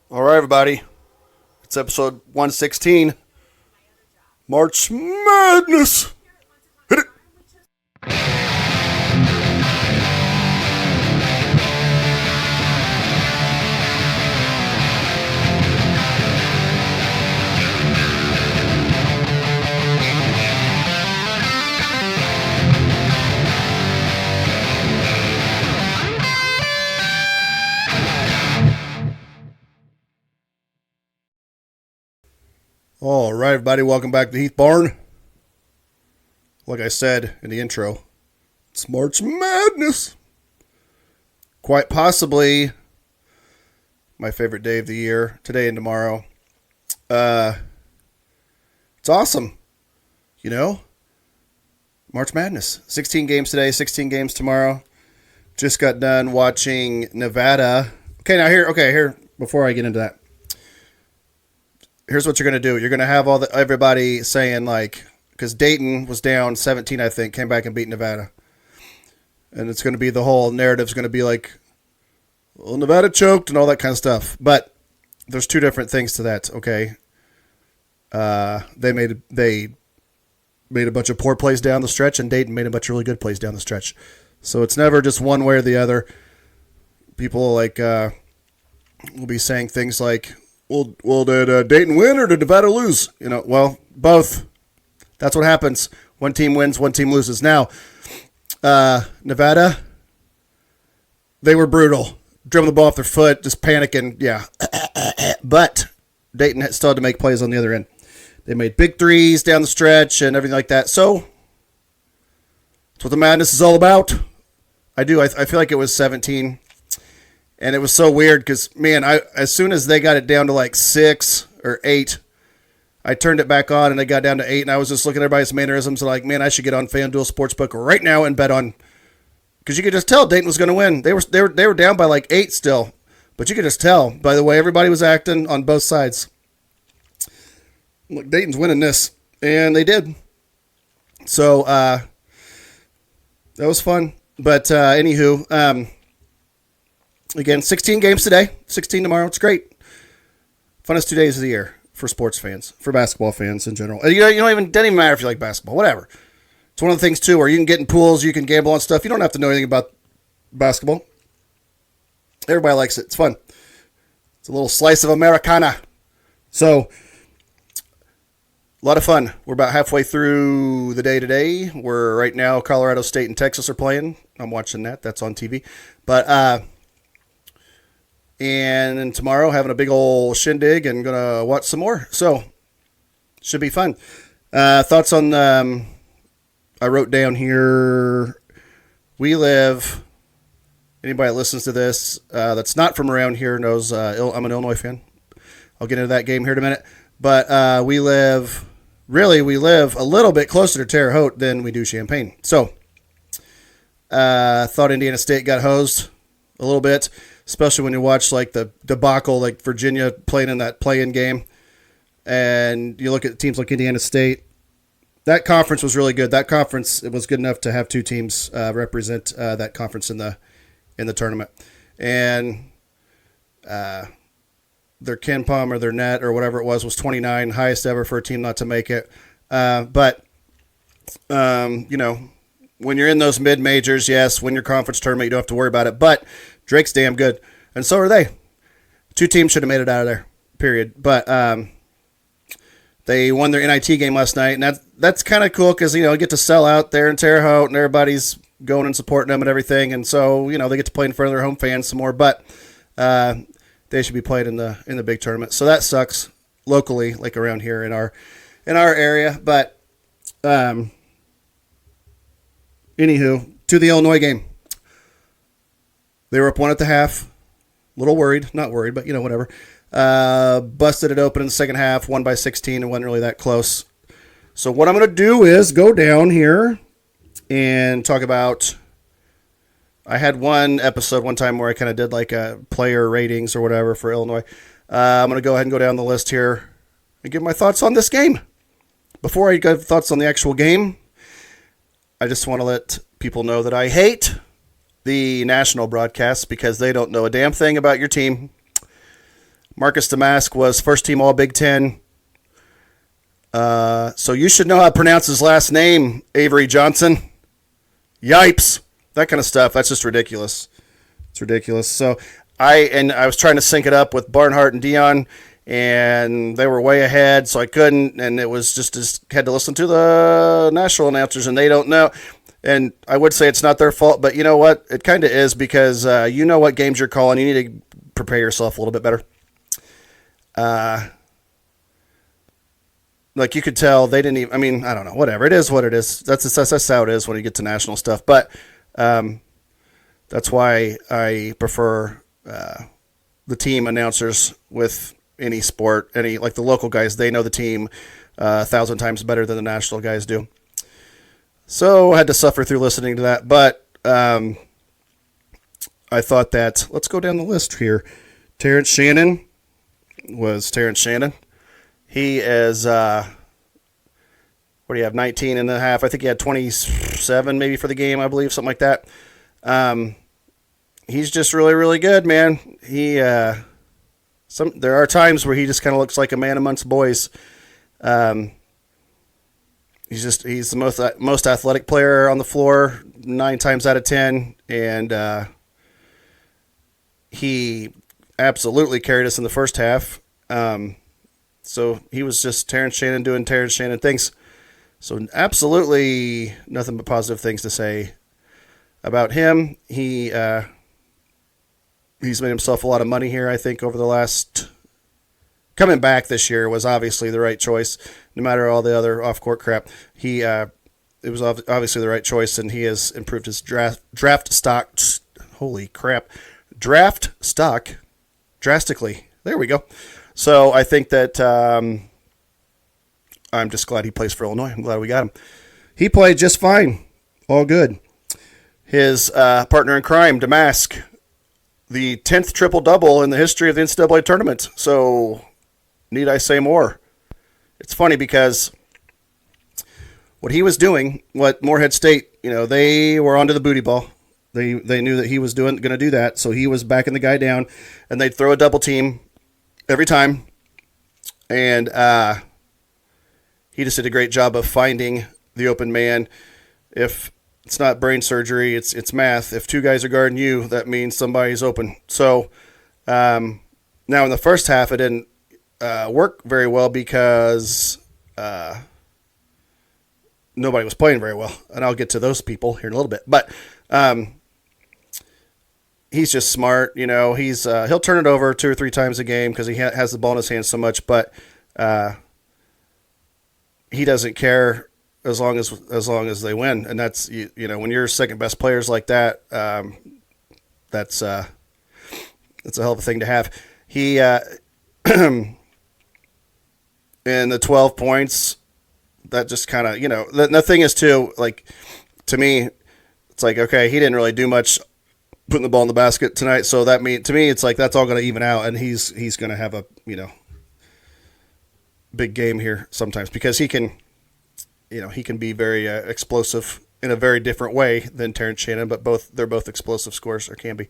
All right, everybody. It's episode 116. March Madness. Hit it. All right, everybody. Welcome back to Heath Barn. Like I said in the intro, it's March Madness. Quite possibly my favorite day of the year, today and tomorrow. It's awesome. You know, March Madness. 16 games today, 16 games tomorrow. Just got done watching Nevada. Here, before I get into that. Here's what you're going to do. You're going to have everybody saying, like, because Dayton was down 17, I think, came back and beat Nevada. And it's going to be the whole narrative's going to be like, well, Nevada choked and all that kind of stuff. But there's two different things to that, okay? They made a bunch of poor plays down the stretch, and Dayton made a bunch of really good plays down the stretch. So it's never just one way or the other. People will be saying things like, Well, did Dayton win or did Nevada lose? Well, both. That's what happens. One team wins, one team loses. Now, Nevada, they were brutal. Dribbling the ball off their foot, just panicking. Yeah. But Dayton still had to make plays on the other end. They made big threes down the stretch and everything like that. So, that's what the madness is all about. I do. I feel like it was 17. And it was so weird because, man, as soon as they got it down to like 6 or 8, I turned it back on and they got down to 8. And I was just looking at everybody's mannerisms and like, man, I should get on FanDuel Sportsbook right now and bet on. Because you could just tell Dayton was going to win. They were down by like 8 still. But you could just tell by the way everybody was acting on both sides. Look, Dayton's winning this. And they did. So, that was fun. But, anywho, again, 16 games today, 16 tomorrow. It's great. Funnest 2 days of the year for sports fans, for basketball fans in general. And doesn't even matter if you like basketball, whatever. It's one of the things, too, where you can get in pools, you can gamble on stuff. You don't have to know anything about basketball. Everybody likes it. It's fun. It's a little slice of Americana. So, a lot of fun. We're about halfway through the day today. Right now, Colorado State and Texas are playing. I'm watching that. That's on TV. But, and then tomorrow, having a big old shindig and going to watch some more. So, should be fun. Thoughts on, I wrote down here, anybody that listens to this that's not from around here knows I'm an Illinois fan. I'll get into that game here in a minute. But we live a little bit closer to Terre Haute than we do Champaign. So, thought Indiana State got hosed a little bit. Especially when you watch like the debacle, like Virginia playing in that play-in game, and you look at teams like Indiana State. That conference was really good. That conference, it was good enough to have two teams represent that conference in the tournament, and their KenPom or their net or whatever it was 29, highest ever for a team not to make it. But when you're in those mid majors, yes, win your conference tournament, you don't have to worry about it, but Drake's damn good, and so are they. Two teams should have made it out of there, period. But they won their NIT game last night, and that's kind of cool because, you get to sell out there in Terre Haute, and everybody's going and supporting them and everything, and so, they get to play in front of their home fans some more. But they should be played in the big tournament. So that sucks locally, like around here in our area. But anywho, to the Illinois game. They were up 1 at the half. A little worried. Not worried, but, whatever. Busted it open in the second half. Won by 16 and wasn't really that close. So what I'm going to do is go down here and talk about... I had one episode one time where I kind of did like a player ratings or whatever for Illinois. I'm going to go ahead and go down the list here and give my thoughts on this game. Before I give thoughts on the actual game, I just want to let people know that I hate the national broadcasts because they don't know a damn thing about your team. Marcus Damask was first team All Big Ten. So you should know how to pronounce his last name, Avery Johnson. Yipes. That kind of stuff. That's just ridiculous. It's ridiculous. So I was trying to sync it up with Barnhart and Dion, and they were way ahead, so I couldn't, and it was just had to listen to the national announcers, and they don't know. And I would say it's not their fault, but you know what? It kind of is, because you know what games you're calling. You need to prepare yourself a little bit better. Like you could tell they didn't even, I mean, I don't know, whatever. It is what it is. That's how it is when you get to national stuff. But that's why I prefer the team announcers with any sport. Like the local guys, they know the team 1,000 times better than the national guys do. So I had to suffer through listening to that. But I thought that, let's go down the list here. Terrence Shannon was Terrence Shannon. He is, what do you have, 19 and a half? I think he had 27 maybe for the game, I believe, something like that. He's just really, really good, man. There are times where he just kind of looks like a man amongst boys. He's the most athletic player on the floor 9 times out of 10, and he absolutely carried us in the first half. So he was just Terrence Shannon doing Terrence Shannon things. So absolutely nothing but positive things to say about him. He's made himself a lot of money here, I think, over the last... Coming back this year was obviously the right choice, no matter all the other off-court crap. It was obviously the right choice, and he has improved his draft stock. Holy crap. Draft stock drastically. There we go. So I think that I'm just glad he plays for Illinois. I'm glad we got him. He played just fine. All good. His partner in crime, Damask, the 10th triple-double in the history of the NCAA tournament. So need I say more? It's funny because what he was doing, what Morehead State, they were onto the booty ball. They knew that he was going to do that, so he was backing the guy down, and they'd throw a double team every time, and he just did a great job of finding the open man. If it's not brain surgery, it's math. If 2 guys are guarding you, that means somebody's open. So now in the first half, it didn't work very well because nobody was playing very well, and I'll get to those people here in a little bit. But he's just smart, he'll turn it over 2 or 3 times a game because he has the ball in his hands so much, but he doesn't care as long as they win. And that's, when you're second best players like that, that's a hell of a thing to have. He, in the 12 points, that just kind of, the thing is too, like, to me, it's like, okay, he didn't really do much putting the ball in the basket tonight. So to me, it's like, that's all going to even out. And he's going to have a, big game here sometimes because he can be very explosive in a very different way than Terrence Shannon, but they're both explosive scorers, or can be.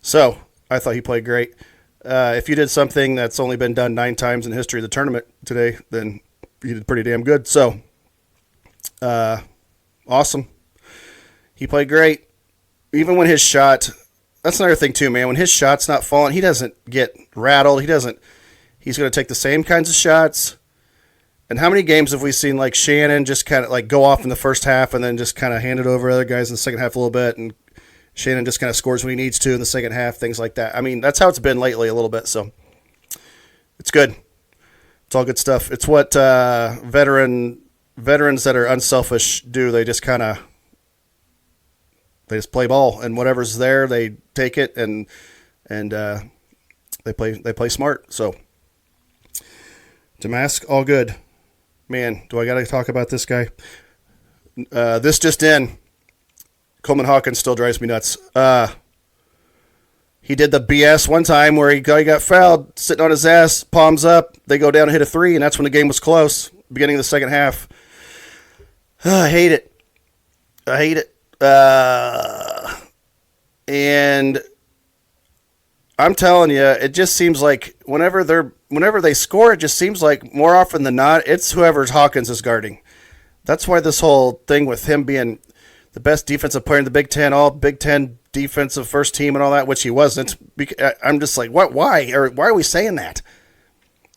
So I thought he played great. If you did something that's only been done 9 times in the history of the tournament today, then you did pretty damn good. So awesome. He played great. Even when his shot, that's another thing too, man. When his shot's not falling, he doesn't get rattled. He's going to take the same kinds of shots. And how many games have we seen like Shannon just kind of like go off in the first half and then just kind of hand it over to other guys in the second half a little bit, and Shannon just kind of scores when he needs to in the second half, things like that. I mean, that's how it's been lately a little bit, so it's good. It's all good stuff. It's what veterans that are unselfish do. They just play ball, and whatever's there, they take it, and they play smart. So Damask, all good. Man, do I got to talk about this guy? This just in. Coleman Hawkins still drives me nuts. He did the BS one time where he got fouled, sitting on his ass, palms up. They go down and hit a 3, and that's when the game was close, beginning of the second half. I hate it. And I'm telling you, it just seems like whenever they score, it just seems like more often than not, it's whoever Hawkins is guarding. That's why this whole thing with him being the best defensive player in the Big Ten, all Big Ten defensive first team and all that, which he wasn't. I'm just like, what? Why? Or why are we saying that?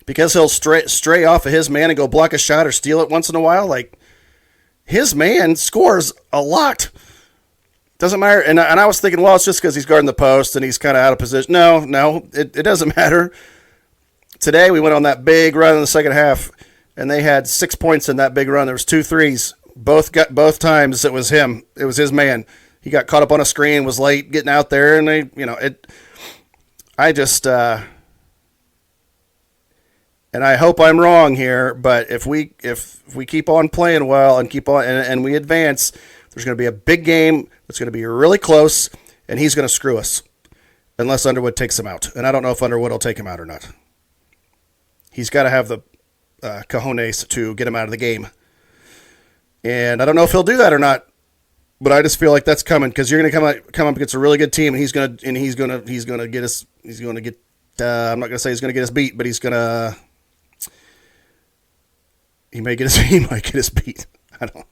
Because he'll stray off of his man and go block a shot or steal it once in a while? Like, his man scores a lot. Doesn't matter. And I was thinking, well, it's just because he's guarding the post and he's kind of out of position. No, it doesn't matter. Today we went on that big run in the second half, and they had 6 points in that big run. There was 2 threes. Both times it was him. It was his man. He got caught up on a screen, was late getting out there, and and I hope I'm wrong here, but if we keep on playing well and keep on and we advance, there's going to be a big game that's going to be really close, and he's going to screw us unless Underwood takes him out. And I don't know if Underwood will take him out or not. He's got to have the cojones to get him out of the game. And I don't know if he'll do that or not, but I just feel like that's coming because you're going to come up against a really good team, and he's going to get us. He's going to get. I'm not going to say he's going to get us beat, but he's going to. He might get us beat. I don't.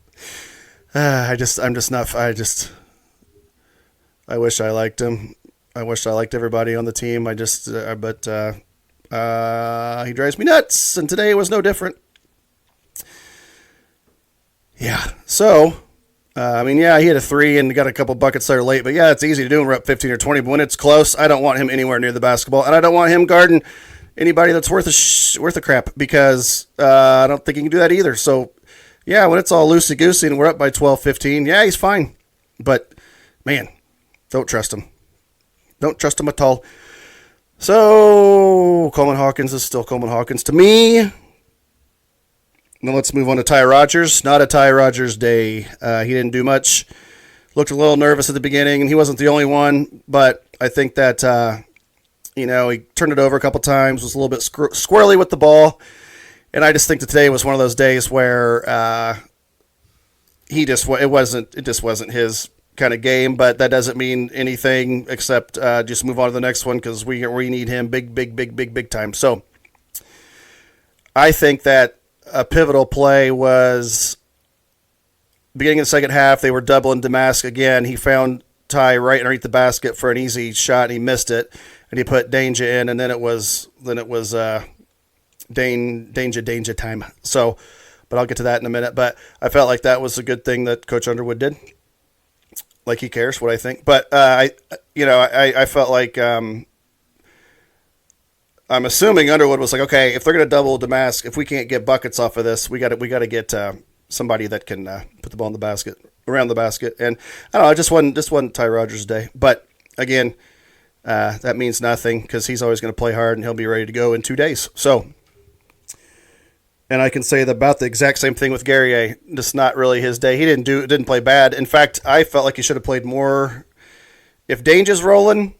I'm just not. I wish I liked him. I wish I liked everybody on the team. But he drives me nuts, and today was no different. Yeah. So, he hit a 3 and got a couple buckets there late. But yeah, it's easy to do when we're up 15 or 20. But when it's close, I don't want him anywhere near the basketball, and I don't want him guarding anybody that's worth a crap because I don't think he can do that either. So, yeah, when it's all loosey-goosey and we're up by 12, 15, yeah, he's fine. But, man, don't trust him. Don't trust him at all. So, Coleman Hawkins is still Coleman Hawkins to me. Now let's move on to Ty Rodgers. Not a Ty Rodgers day. He didn't do much. Looked a little nervous at the beginning, and he wasn't the only one. But I think that, he turned it over a couple times, was a little bit squirrely with the ball. And I just think that today was one of those days where it just wasn't his kind of game. But that doesn't mean anything except just move on to the next one because we need him big time. So I think that a pivotal play was beginning of the second half. They were doubling Damask again. He found Ty right underneath the basket for an easy shot, and he missed it. And he put Danger in, and then it was Danger time. So, but I'll get to that in a minute. But I felt like that was a good thing that Coach Underwood did. Like he cares what I think. But I felt like I'm assuming Underwood was like, okay, if they're going to double Damask, if we can't get buckets off of this, we got to get somebody that can put the ball in the basket, around the basket. And I don't know, it just wasn't Ty Rodgers' day. But again, that means nothing because he's always going to play hard and he'll be ready to go in 2 days. So, and I can say about the exact same thing with Guerrier. Just not really his day. He didn't play bad. In fact, I felt like he should have played more. If Danger's rolling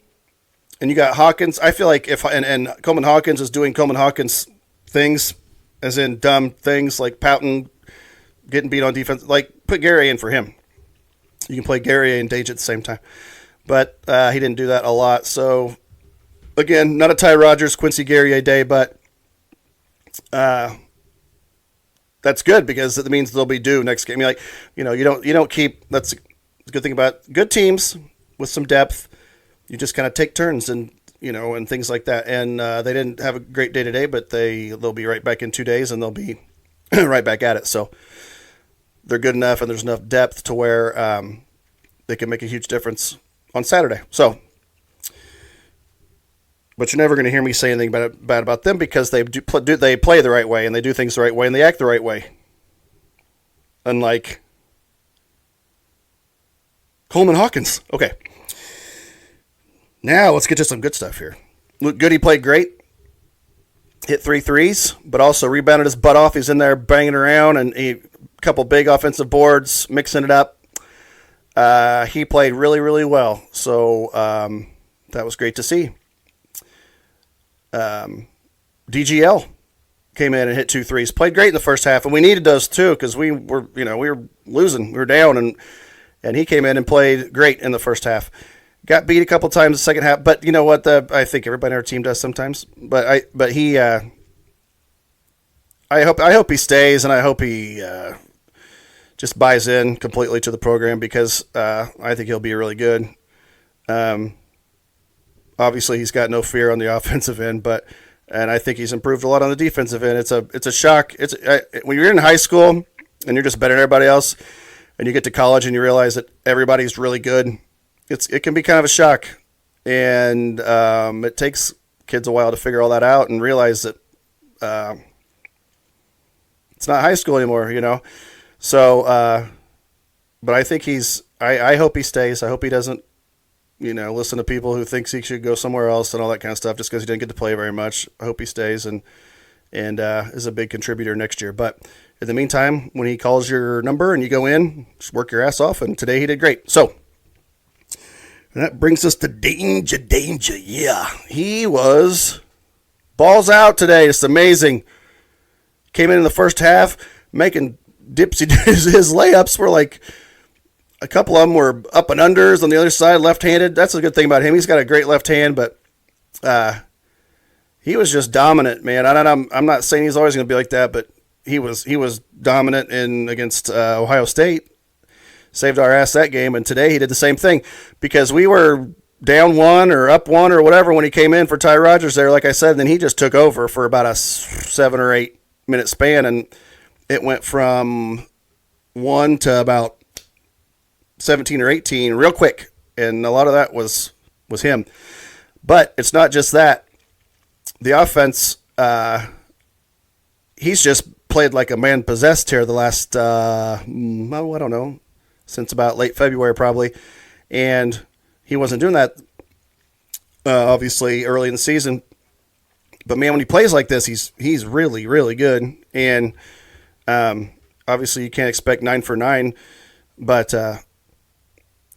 and you got Hawkins, I feel like and Coleman Hawkins is doing Coleman Hawkins things, as in dumb things like pouting, getting beat on defense. Like put Guerrier in for him. You can play Guerrier and Danger at the same time. But he didn't do that a lot. So, again, not a Ty Rodgers, Quincy Guerrier day, but that's good because it means they'll be due next game. You don't keep. That's the good thing about good teams with some depth. You just kind of take turns and things like that. And they didn't have a great day today, but they'll be right back in 2 days and they'll be right back at it. So they're good enough and there's enough depth to where they can make a huge difference on Saturday. So, but you're never going to hear me say anything bad about them because they play the right way and they do things the right way and they act the right way. Unlike Coleman Hawkins. Okay. Now let's get to some good stuff here. Luke Goody played great. Hit 3 threes, but also rebounded his butt off. He's in there banging around and a couple big offensive boards, mixing it up. He played really, really well. So that was great to see. DGL came in and hit 2 threes. Played great in the first half, and we needed those too because we were losing. We were down, and he came in and played great in the first half. Got beat a couple times the second half, but you know what? I think everybody on our team does sometimes. But he, I hope he stays, and I hope he just buys in completely to the program because I think he'll be really good. Obviously, he's got no fear on the offensive end, and I think he's improved a lot on the defensive end. It's a shock. When you're in high school and you're just better than everybody else, and you get to college and you realize that everybody's really good. It can be kind of a shock, and it takes kids a while to figure all that out and realize that it's not high school anymore, you know. So, but I think I hope he stays. I hope he doesn't, listen to people who thinks he should go somewhere else and all that kind of stuff just because he didn't get to play very much. I hope he stays and is a big contributor next year. But in the meantime, when he calls your number and you go in, just work your ass off. And today he did great. So. And that brings us to danger. Yeah, he was balls out today. It's amazing. Came in the first half making dipsy. His layups were like a couple of them were up and unders on the other side, left-handed. That's a good thing about him. He's got a great left hand, but he was just dominant, man. I'm not saying he's always going to be like that, but he was dominant against Ohio State. Saved our ass that game, and today he did the same thing because we were down one or up one or whatever when he came in for Ty Rodgers there, like I said, and then he just took over for about a 7 or 8 minute span, and it went from 1 to about 17 or 18 real quick, and a lot of that was him. But it's not just that. The offense, he's just played like a man possessed here the last, I don't know, since about late February probably, and he wasn't doing that obviously early in the season. But man, when he plays like this, he's really, really good. And obviously you can't expect 9 for 9, but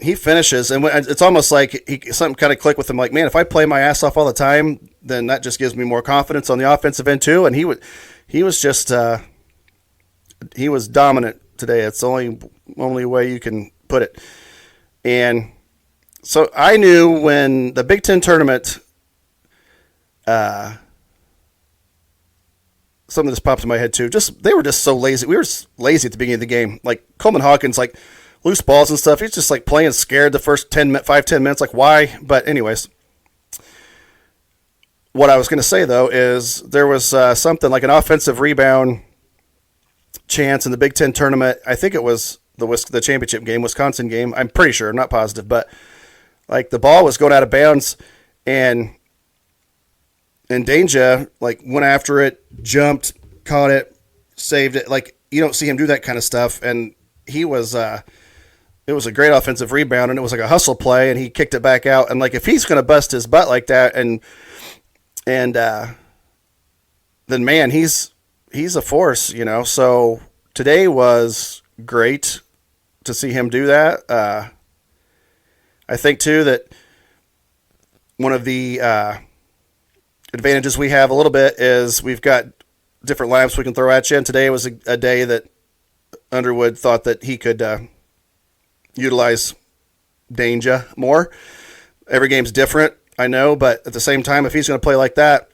he finishes, and it's almost like something kind of clicked with him. Like, man, if I play my ass off all the time, then that just gives me more confidence on the offensive end too. And he was just he was dominant today. It's the only way you can put it. And so I knew when the Big Ten tournament, something just popped in my head too. They were just so lazy. We were lazy at the beginning of the game. Like Coleman Hawkins, like loose balls and stuff. He's just like playing scared the first 10 minutes. Like why? But anyways, what I was going to say though is there was something like an offensive rebound chance in the Big Ten tournament. I think it was the championship game, Wisconsin game. I'm pretty sure. I'm not positive, but like the ball was going out of bounds, and Danger like went after it, jumped, caught it, saved it. Like you don't see him do that kind of stuff, and he was. It was a great offensive rebound, and it was like a hustle play, and he kicked it back out. And like if he's going to bust his butt like that, and then man, he's a force, So today was great to see him do that. I think too that one of the advantages we have a little bit is we've got different lineups we can throw at you. And today was a day that Underwood thought that he could utilize Danger more. Every game's different, I know, but at the same time, if he's going to play like that,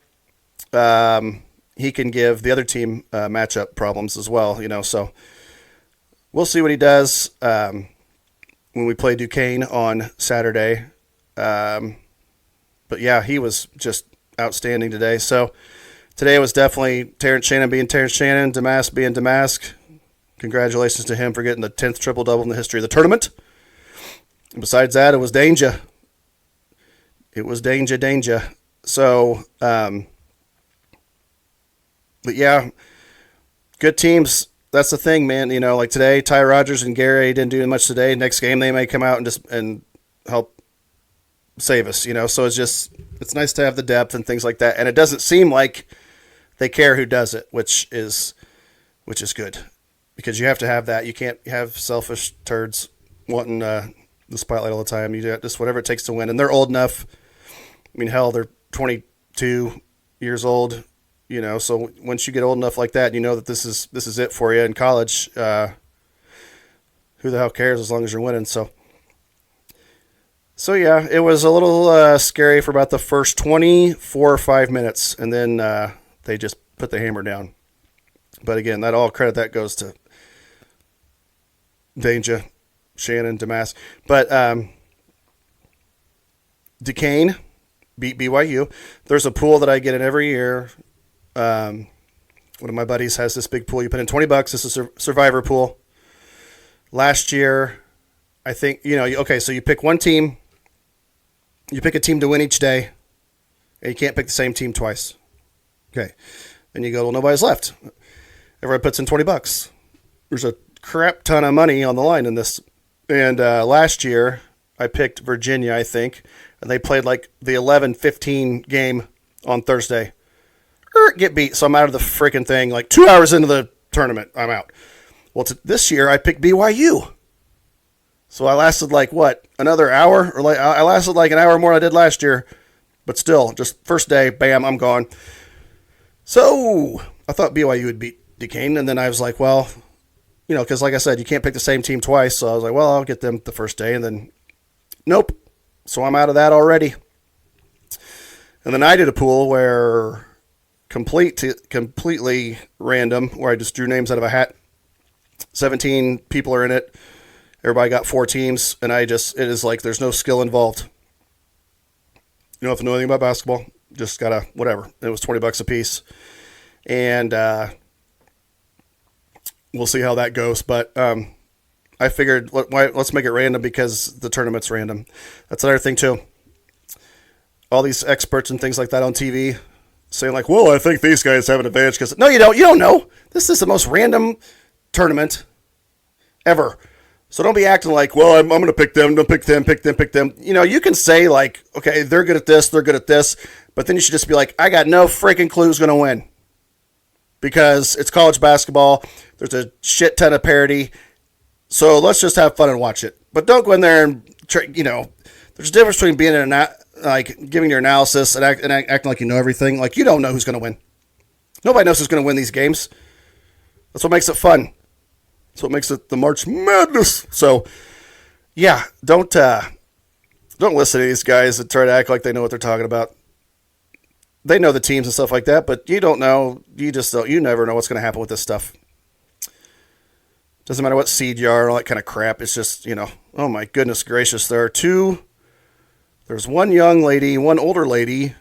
he can give the other team matchup problems as well, So we'll see what he does when we play Duquesne on Saturday. But yeah, he was just outstanding today. So today was definitely Terrence Shannon being Terrence Shannon, Damask being Damask. Congratulations to him for getting the 10th triple-double in the history of the tournament. And besides that, it was Danger. It was Danger. So, but yeah, good teams. That's the thing, man. Like today, Ty Rodgers and Gary didn't do much today. Next game, they may come out and help save us. So it's nice to have the depth and things like that. And it doesn't seem like they care who does it, which is good, because you have to have that. You can't have selfish turds wanting the spotlight all the time. You do just whatever it takes to win. And they're old enough. I mean, hell, they're 22 years old. So once you get old enough like that, you know that this is it for you in college. Who the hell cares as long as you're winning? So So yeah, it was a little scary for about the first 24 or 5 minutes, and then they just put the hammer down. But again, that all credit that goes to Danger, Shannon, Damas. But Duquesne beat BYU. There's a pool that I get in every year. One of my buddies has this big pool. You put in $20. This is a survivor pool. Last year, I think, so you pick one team. You pick a team to win each day, and you can't pick the same team twice. Okay. Then you go, well, nobody's left. Everybody puts in $20. There's a crap ton of money on the line in this. And last year, I picked Virginia, I think, and they played like the 11-15 game on Thursday. Get beat, so I'm out of the freaking thing. Like 2 hours into the tournament, I'm out. Well, this year, I picked BYU. So I lasted another hour? I lasted like an hour more than I did last year. But still, just first day, bam, I'm gone. So I thought BYU would beat Duquesne, and then I was like, well, because like I said, you can't pick the same team twice. So I was like, well, I'll get them the first day, and then nope. So I'm out of that already. And then I did a pool where completely random, where I just drew names out of a hat. 17 people are in it. Everybody got 4 teams, and it is like there's no skill involved. You don't have to know anything about basketball. Just gotta, whatever. It was $20 a piece. And we'll see how that goes. But I figured, let's make it random because the tournament's random. That's another thing, too. All these experts and things like that on TV saying like, well, I think these guys have an advantage. Because no, you don't. You don't know. This is the most random tournament ever. So don't be acting like, well, I'm going to pick them, don't pick them, pick them, pick them. You can say like, okay, they're good at this, they're good at this. But then you should just be like, I got no freaking clue who's going to win. Because it's college basketball. There's a shit ton of parity. So let's just have fun and watch it. But don't go in there and, there's a difference between being giving your analysis and acting like you know everything. Like, you don't know who's going to win. Nobody knows who's going to win these games. That's what makes it fun. That's what makes it the March Madness. So, yeah, don't listen to these guys that try to act like they know what they're talking about. They know the teams and stuff like that, but you don't know. You just don't. You never know what's going to happen with this stuff. Doesn't matter what seed you are and all that kind of crap. It's just, oh my goodness gracious. There's one young lady, one older lady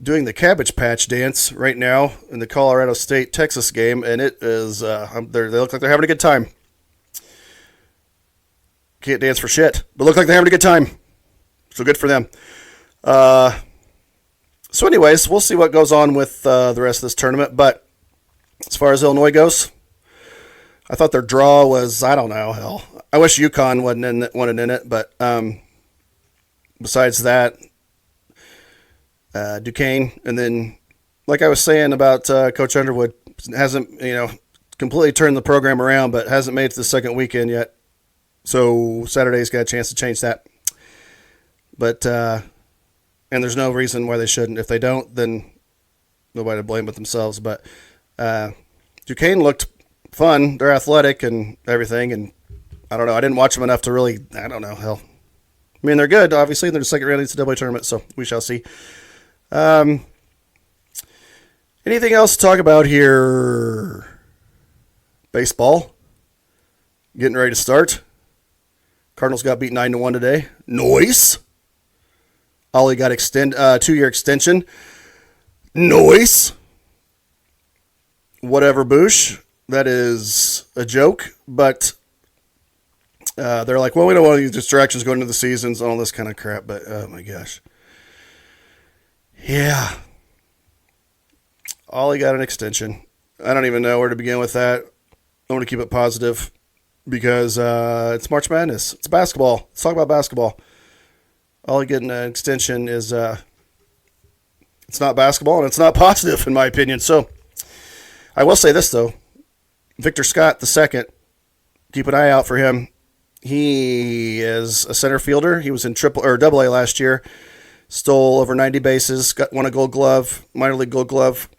doing the Cabbage Patch dance right now in the Colorado State-Texas game, and it is, they look like they're having a good time. Can't dance for shit, but look like they're having a good time. So good for them. So anyways, we'll see what goes on with the rest of this tournament, but as far as Illinois goes, I thought their draw was, I don't know, hell. I wish UConn wasn't in it, but besides that, Duquesne, and then, like I was saying about Coach Underwood, hasn't, completely turned the program around, but hasn't made it to the second weekend yet. So Saturday's got a chance to change that. But, and there's no reason why they shouldn't. If they don't, then nobody to blame but themselves. But Duquesne looked fun. They're athletic and everything, and I don't know. I didn't watch them enough to really, I don't know, hell. I mean, they're good, obviously. They're the second round of the NCAA tournament, so we shall see. Anything else to talk about here? Baseball. Getting ready to start. Cardinals got beat 9-1 today. Noise. Ollie got 2-year extension. Noise. Whatever, Boosh. That is a joke, but they're like, well, we don't want any distractions going into the seasons and all this kind of crap, but oh my gosh. Yeah. Ollie got an extension. I don't even know where to begin with that. I want to keep it positive because it's March Madness. It's basketball. Let's talk about basketball. Ollie getting an extension is it's not basketball and it's not positive in my opinion. So I will say this though. Victor Scott II, keep an eye out for him. He is a center fielder. He was in Double A last year. Stole over 90 bases. Won a Gold Glove, minor league Gold Glove.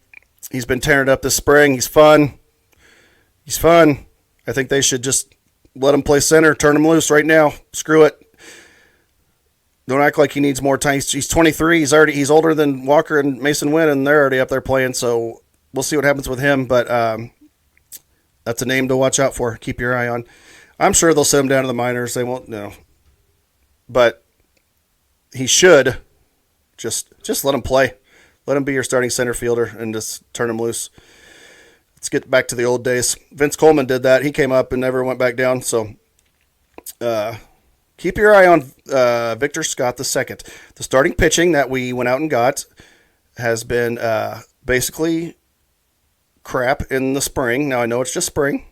He's been tearing it up this spring. He's fun. He's fun. I think they should just let him play center. Turn him loose right now. Screw it. Don't act like he needs more time. He's 23. He's older than Walker and Mason Wynn, and they're already up there playing. So we'll see what happens with him. But that's a name to watch out for. Keep your eye on. I'm sure they'll send him down to the minors. They won't, no. But he should just let him play. Let him be your starting center fielder and just turn him loose. Let's get back to the old days. Vince Coleman did that. He came up and never went back down. So keep your eye on Victor Scott II. The starting pitching that we went out and got has been basically crap in the spring. Now, I know it's just spring.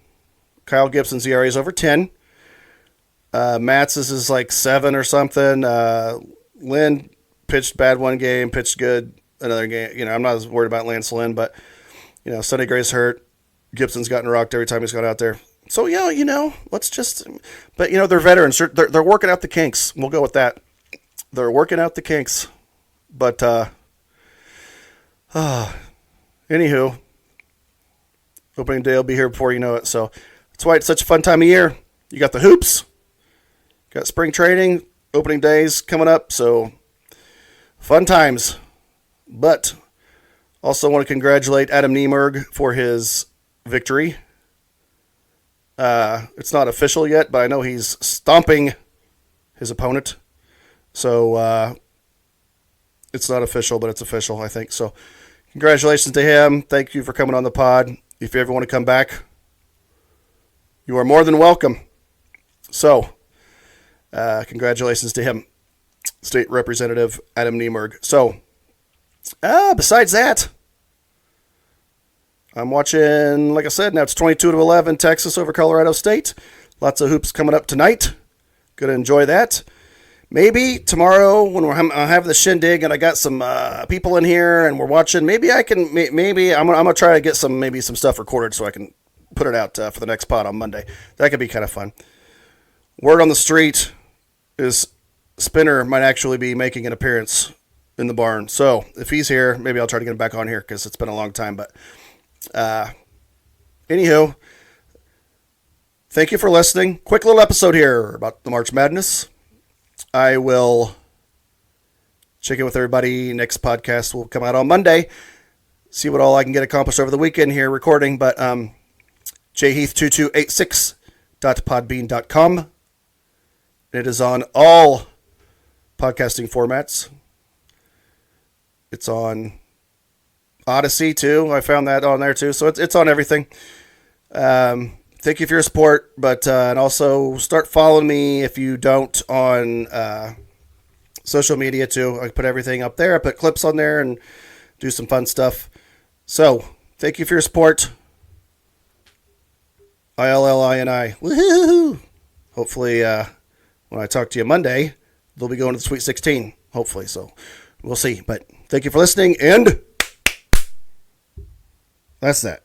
Kyle Gibson's ERA is over 10. Matz's is like 7 or something. Lynn pitched bad one game, pitched good another game. You know, I'm not as worried about Lance Lynn, but, you know, Sonny Gray's hurt. Gibson's gotten rocked every time he's got out there. So, yeah, you know, let's just – but, you know, they're veterans. They're working out the kinks. We'll go with that. They're working out the kinks. But, anywho, opening day will be here before you know it. So that's why it's such a fun time of year. You got the hoops. Got spring training, opening days coming up. So fun times. But also want to congratulate Adam Niemerg for his victory. It's not official yet, but I know he's stomping his opponent. So it's not official, but it's official, I think. So congratulations to him. Thank you for coming on the pod. If you ever want to come back, you are more than welcome. So congratulations to him, State Representative Adam Niemerg. So besides that, I'm watching, like I said, now it's 22-11, Texas over Colorado State. Lots of hoops coming up tonight. Going to enjoy that. Maybe tomorrow when I have the shindig and I got some people in here and we're watching, maybe I'm gonna try to get some stuff recorded so I can put it out for the next pod on Monday. That could be kind of fun. Word on the street is Spinner might actually be making an appearance in the barn. So if he's here, maybe I'll try to get him back on here because it's been a long time. But anywho, thank you for listening. Quick little episode here about the March Madness. I will check in with everybody. Next podcast will come out on Monday. See what all I can get accomplished over the weekend here recording. But jheath2286.podbean.com. It is on all podcasting formats. It's on Odyssey too. I found that on there too. So it's on everything. Thank you for your support, but and also start following me if you don't on social media too. I put everything up there. I put clips on there and do some fun stuff. So thank you for your support. ILLINI. Woohoo! Hopefully, when I talk to you Monday, they'll be going to the Sweet 16. Hopefully, so we'll see. But thank you for listening, and that's that.